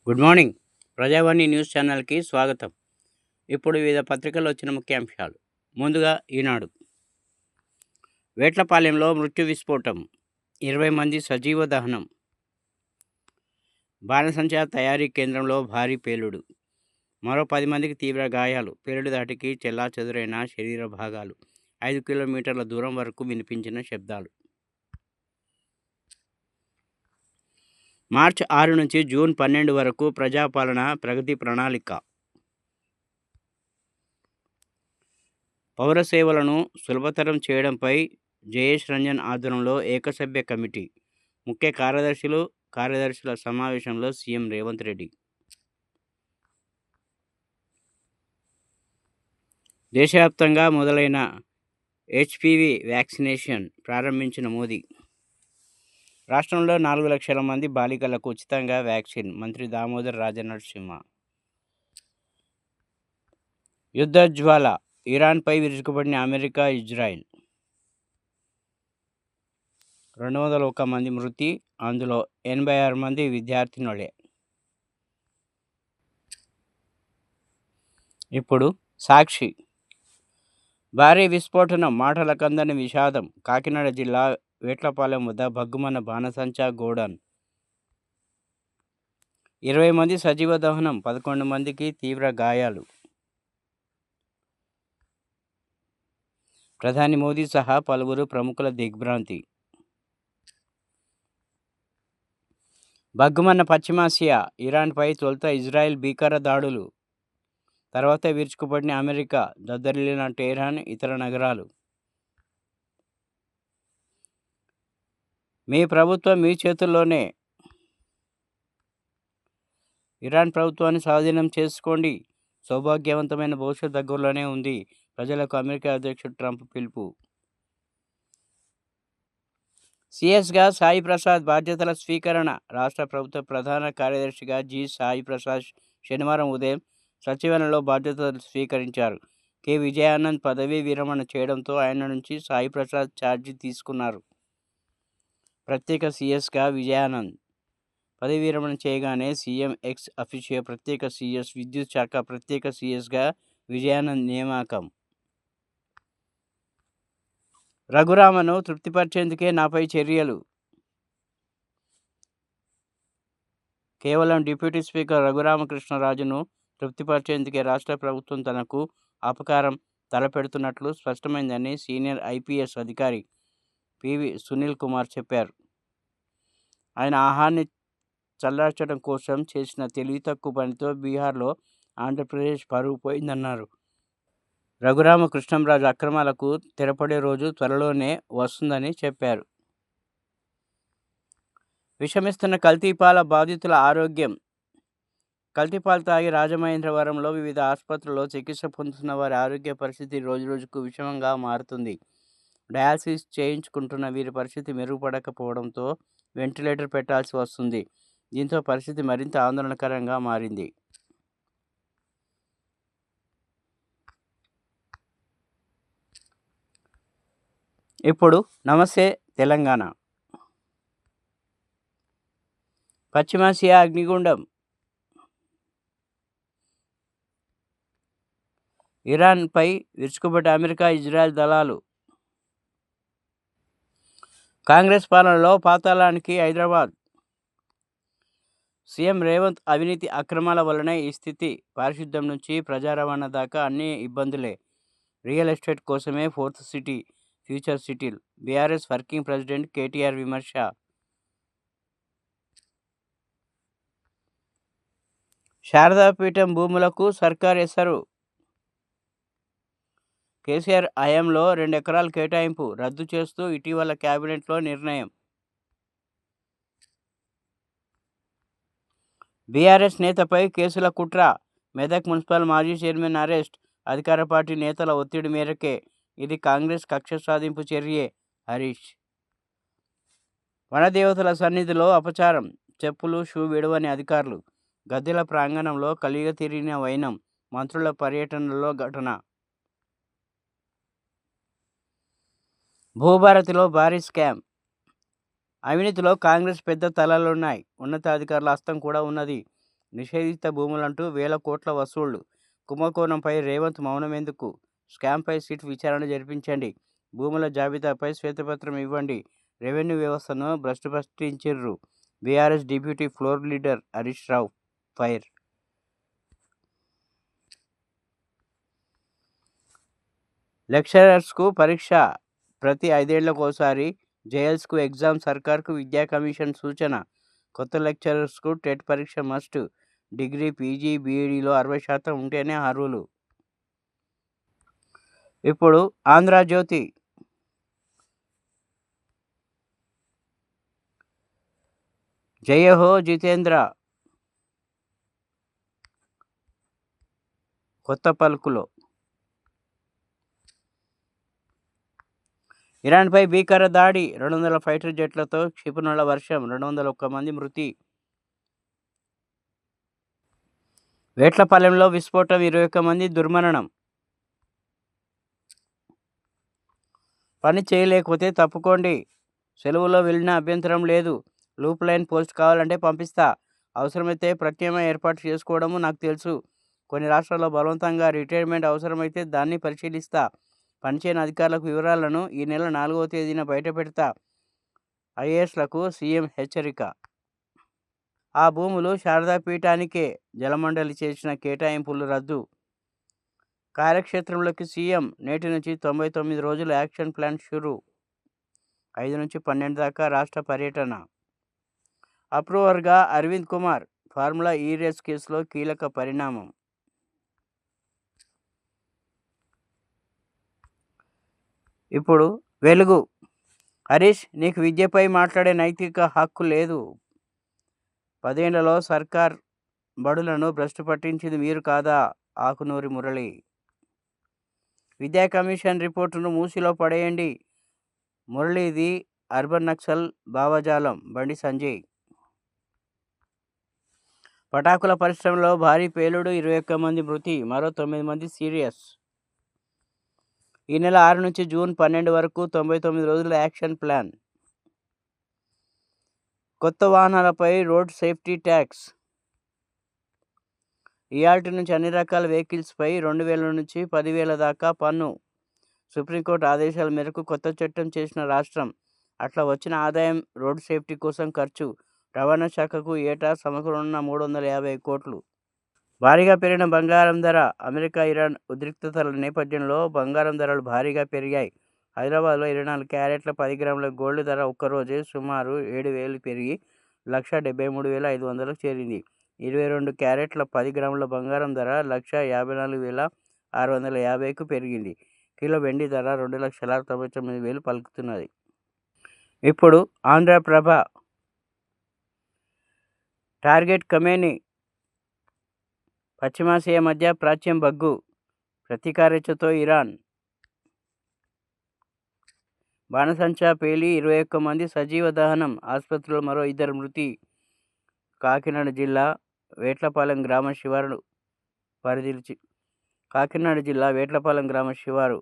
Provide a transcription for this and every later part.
Good morning. ప్రజావాణి news ఛానల్కి స్వాగతం. ఇప్పుడు వివిధ పత్రికల్లో వచ్చిన ముఖ్యాంశాలు. ముందుగా ఈనాడు. వేట్లపాలెంలో మృత్యు విస్ఫోటం, 20 మంది సజీవ దహనం. బాణసంచా తయారీ కేంద్రంలో భారీ పేలుడు, మరో 10 మందికి తీవ్ర గాయాలు. పేలుడు దాటికి చెల్లాచెదురైన శరీర భాగాలు, 5 కిలోమీటర్ల దూరం వరకు వినిపించిన శబ్దాలు. మార్చి 6 నుంచి జూన్ 12 వరకు ప్రజాపాలన ప్రగతి ప్రణాళిక. పౌర సేవలను సులభతరం చేయడంపై జయేష్ రంజన్ ఆధ్వర్యంలో ఏకసభ్య కమిటీ. ముఖ్య కార్యదర్శుల సమావేశంలో సీఎం రేవంత్ రెడ్డి. దేశవ్యాప్తంగా మొదలైన హెచ్పివి వ్యాక్సినేషన్ ప్రారంభించిన మోదీ. రాష్ట్రంలో 4 లక్షల మంది బాలికలకు ఉచితంగా వ్యాక్సిన్. మంత్రి దామోదర్ రాజనరసింహ. యుద్ధజ్వాల, ఇరాన్పై విరుచుకుపడిన అమెరికా, ఇజ్రాయెల్. 201 మంది మృతి, అందులో 86 మంది విద్యార్థినులే. ఇప్పుడు సాక్షి. భారీ విస్ఫోటనం, మాటలకందని విషాదం. కాకినాడ జిల్లా వేట్లపాలెం వద్ద భగ్గుమన్న బాణసంచా గోడౌన్. 20 మంది సజీవ దహనం, 11 మందికి తీవ్ర గాయాలు. ప్రధాని మోదీ సహా పలువురు ప్రముఖుల దిగ్భ్రాంతి. భగ్గుమన్న పశ్చిమాసియా, ఇరాన్పై తొలుత ఇజ్రాయెల్ భీకర దాడులు, తర్వాత విరుచుకుపడిన అమెరికా, దద్దరిల్లిన టెహ్రాన్, ఇతర నగరాలు. మీ ప్రభుత్వం మీ చేతుల్లోనే, ఇరాన్ ప్రభుత్వాన్ని స్వాధీనం చేసుకోండి, సౌభాగ్యవంతమైన భవిష్యత్ దగ్గరలోనే ఉంది, ప్రజలకు అమెరికా అధ్యక్షుడు ట్రంప్ పిలుపు. సిఎస్గా సాయి ప్రసాద్ బాధ్యతల స్వీకరణ. రాష్ట్ర ప్రభుత్వ ప్రధాన కార్యదర్శిగా జి. సాయి ప్రసాద్ శనివారం ఉదయం సచివాలయంలో బాధ్యతలు స్వీకరించారు. కె. విజయానంద్ పదవీ విరమణ చేయడంతో ఆయన నుంచి సాయి ప్రసాద్ ఛార్జీ తీసుకున్నారు. ప్రత్యేక సిఎస్గా విజయానంద్ పదవీ విరమణ చేయగానే సీఎం ఎక్స్ అఫీషియో ప్రత్యేక సిఎస్, విద్యుత్ శాఖ ప్రత్యేక సిఎస్గా విజయానంద్ నియామకం. రఘురామను తృప్తిపరిచేందుకే నాపై చర్యలు. కేవలం డిప్యూటీ స్పీకర్ రఘురామకృష్ణరాజును తృప్తిపరిచేందుకే రాష్ట్ర ప్రభుత్వం తనకు అపకారం తలపెడుతున్నట్లు స్పష్టమైందని సీనియర్ ఐపీఎస్ అధికారి పివి సునీల్ కుమార్ చెప్పారు. ఆయన ఆహాన్ని చల్లార్చడం కోసం చేసిన తెలివి తక్కువ పనితో బీహార్లో ఆంధ్రప్రదేశ్ పరువు పోయిందన్నారు. రఘురామకృష్ణంరాజు అక్రమాలకు తెరపడే రోజు త్వరలోనే వస్తుందని చెప్పారు. విషమిస్తున్న కల్తీపాల బాధితుల ఆరోగ్యం. కల్తీపాలు తాగి రాజమహేంద్రవరంలో వివిధ ఆసుపత్రుల్లో చికిత్స పొందుతున్న వారి ఆరోగ్య పరిస్థితి రోజురోజుకు విషమంగా మారుతుంది. డయాలసిస్ చేయించుకుంటున్న వీరి పరిస్థితి మెరుగుపడకపోవడంతో వెంటిలేటర్ పెట్టాల్సి వస్తుంది. దీంతో పరిస్థితి మరింత ఆందోళనకరంగా మారింది. ఇప్పుడు నమస్తే తెలంగాణ. పశ్చిమాసియా అగ్నిగుండం, ఇరాన్పై విరుచుకుపడ్డ అమెరికా, ఇజ్రాయెల్ దళాలు. కాంగ్రెస్ పాలనలో పాతాళానికి హైదరాబాద్. సీఎం రేవంత్ అవినీతి అక్రమాల వల్లనే ఈ స్థితి. పారిశుద్ధ్యం నుంచి ప్రజా రవాణా దాకా అన్ని ఇబ్బందులే. రియల్ ఎస్టేట్ కోసమే ఫోర్త్ సిటీ, ఫ్యూచర్ సిటీలు. బీఆర్ఎస్ వర్కింగ్ ప్రెసిడెంట్ కేటీఆర్ విమర్శ. శారదాపీఠం భూములకు సర్కార్ ఎసరు. కేసీఆర్ హయాంలో 2 ఎకరాల కేటాయింపు రద్దు చేస్తూ ఇటీవల కేబినెట్లో నిర్ణయం. బీఆర్ఎస్ నేతపై కేసుల కుట్ర. మెదక్ మున్సిపల్ మాజీ చైర్మన్ అరెస్ట్. అధికార పార్టీ నేతల ఒత్తిడి మేరకే. ఇది కాంగ్రెస్ కక్ష సాధింపు చర్యే. హరీష్. వనదేవతల సన్నిధిలో అపచారం, చెప్పులు షూ విడవని అధికారులు. గద్దెల ప్రాంగణంలో కలిగ తిరిగిన వైనం. మంత్రుల పర్యటనలో ఘటన. భూభారతిలో భారీ స్కామ్. అవినీతిలో కాంగ్రెస్ పెద్ద తలలున్నాయి, ఉన్నతాధికారుల హస్తం కూడా ఉన్నది. నిషేధిత భూములంటూ వేల కోట్ల వసూళ్లు. కుంభకోణంపై రేవంత్ మౌనమెందుకు? స్కామ్పై సిట్ విచారణ జరిపించండి. భూముల జాబితాపై శ్వేతపత్రం ఇవ్వండి. రెవెన్యూ వ్యవస్థను భ్రష్టుపట్టించిర్రు. BRS deputy floor leader Harish Rao fire. లెక్చరర్స్కు పరీక్ష ప్రతి 5 ఏళ్లకోసారి. జేఎల్స్కు ఎగ్జామ్. సర్కార్కు విద్యా కమిషన్ సూచన. కొత్త లెక్చరర్స్కు టెట్ పరీక్ష మస్ట్. డిగ్రీ, పీజీ, బీఈడీలో 60% ఉంటేనే అర్హులు. ఇప్పుడు ఆంధ్రజ్యోతి. జయహో జితేంద్ర కొత్త పలుకులో. ఇరాన్పై భీకర దాడి. 200 ఫైటర్ జెట్లతో క్షిపణుల వర్షం. 201 మంది మృతి. వేట్లపాలెంలో విస్ఫోటం. 21 మంది దుర్మరణం. పని చేయలేకపోతే తప్పుకోండి. సెలవులో వెళ్ళినా అభ్యంతరం లేదు. లూప్ లైన్ పోస్ట్ కావాలంటే పంపిస్తా. అవసరమైతే ప్రత్యామ్నాయం ఏర్పాటు చేసుకోవడము నాకు తెలుసు. కొన్ని రాష్ట్రాల్లో బలవంతంగా రిటైర్మెంట్ అవసరమైతే దాన్ని పరిశీలిస్తా. పనిచేయని అధికారులకు వివరాలను ఈ నెల 4వ తేదీన బయటపెడతా. ఐఏఎస్లకు సీఎం హెచ్చరిక. ఆ భూములు శారదాపీఠానికే. జలమండలి చేసిన కేటాయింపులు రద్దు. కార్యక్షేత్రంలోకి సీఎం. నేటి నుంచి 99 రోజుల యాక్షన్ ప్లాన్ షురూ. 5 నుంచి 12 దాకా రాష్ట్ర పర్యటన. అప్రూవర్గా అరవింద్ కుమార్. ఫార్ములా ఈ రేస్ కేసులో కీలక పరిణామం. ఇప్పుడు వెలుగు. హరీష్, నీకు విద్యపై మాట్లాడే నైతిక హక్కు లేదు. 10 ఏళ్లలో సర్కార్ బడులను భ్రష్టు పట్టించింది మీరు కాదా? ఆకునూరి మురళి. విద్యా కమిషన్ రిపోర్టును మూసిలో పడేయండి. మురళీది అర్బన్ నక్సల్ భావజాలం. బండి సంజయ్. పటాకుల పరిశ్రమలో భారీ పేలుడు. 21 మంది మృతి. మరో 9 మంది సీరియస్. ఈ నెల 6 నుంచి జూన్ 12 వరకు 99 రోజుల యాక్షన్ ప్లాన్. కొత్త వాహనాలపై రోడ్ సేఫ్టీ ట్యాక్స్. ఇయాల్టి నుంచి అన్ని రకాల వెహికల్స్పై 2000 నుంచి 10,000 దాకా పన్ను. సుప్రీంకోర్టు ఆదేశాల మేరకు కొత్త చట్టం చేసిన రాష్ట్రం. అట్లా వచ్చిన ఆదాయం రోడ్ సేఫ్టీ కోసం ఖర్చు. రవాణా శాఖకు ఏటా సమకూరనున్న 350 కోట్లు. భారీగా పెరిగిన బంగారం ధర. అమెరికా ఇరాన్ ఉద్రిక్తతల నేపథ్యంలో బంగారం ధరలు భారీగా పెరిగాయి. హైదరాబాద్లో 24 క్యారెట్ల 10 గ్రాముల గోల్డ్ ధర ఒక్కరోజే సుమారు 7,000 పెరిగి 1,73,500కు చేరింది. 22 క్యారెట్ల 10 గ్రాముల బంగారం ధర 1,54,650కు పెరిగింది. కిలో వెండి ధర 2,99,000 పలుకుతున్నది. ఇప్పుడు ఆంధ్రప్రభ. Target Khamenei. పశ్చిమాసియా మధ్య ప్రాచ్యం బగ్గు. ప్రతీకారేచ్ఛతో ఇరాన్. బాణసంచా పేలి 21 మంది సజీవ దహనం. ఆసుపత్రిలో మరో 2 మృతి. కాకినాడ జిల్లా వేట్లపాలెం గ్రామ శివారు పరిధిల్చి కాకినాడ జిల్లా వేట్లపాలెం గ్రామ శివారు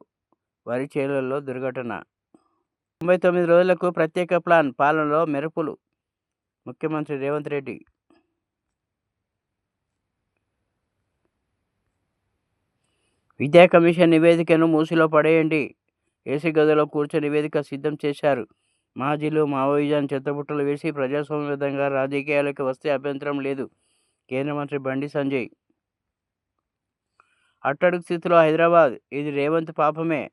వరి చేలల్లో దుర్ఘటన. 99 రోజులకు ప్రత్యేక ప్లాన్. పాలనలో మెరుపులు. ముఖ్యమంత్రి రేవంత్ రెడ్డి. విద్యా కమిషన్ నివేదికను మూసిలో పడేయండి. ఏసీ గదిలో కూర్చొని నివేదిక సిద్ధం చేశారు. మాజీలు మావోయిజాన్ని చెత్తబుట్టలు వేసి ప్రజాస్వామ్యబద్ధంగా రాజకీయాలకు వస్తే అభ్యంతరం లేదు. కేంద్ర మంత్రి బండి సంజయ్. అట్టడుగు స్థితిలో హైదరాబాద్. ఇది రేవంత్ పాపమే.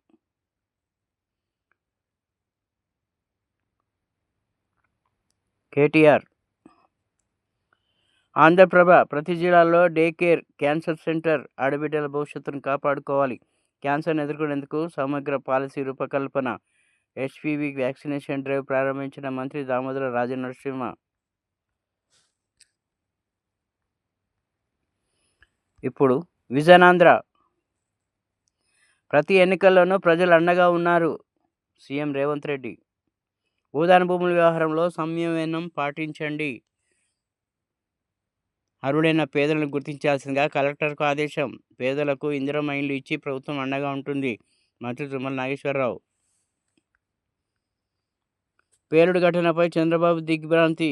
కేటీఆర్. ఆంధ్రప్రభ. ప్రతి జిల్లాలో డే కేర్, క్యాన్సర్ సెంటర్. ఆడబిడ్డల భవిష్యత్తును కాపాడుకోవాలి. క్యాన్సర్ను ఎదుర్కొనేందుకు సమగ్ర పాలసీ రూపకల్పన. హెచ్పివి వ్యాక్సినేషన్ డ్రైవ్ ప్రారంభించిన మంత్రి దామోదర రాజనరసింహ. ఇప్పుడు విజనాంధ్ర. ప్రతి ఎన్నికల్లోనూ ప్రజలు అండగా ఉన్నారు. సీఎం రేవంత్ రెడ్డి. భూదాన భూముల వ్యవహారంలో సంయమనం పాటించండి. అర్హులైన పేదలను గుర్తించాల్సిందిగా కలెక్టర్కు ఆదేశం. పేదలకు ఇందిరమ్మ ఇండ్లు ఇచ్చి ప్రభుత్వం అండగా ఉంటుంది. మంత్రి తుమ్మల నాగేశ్వరరావు. పేలుడు ఘటనపై చంద్రబాబు దిగ్భ్రాంతి.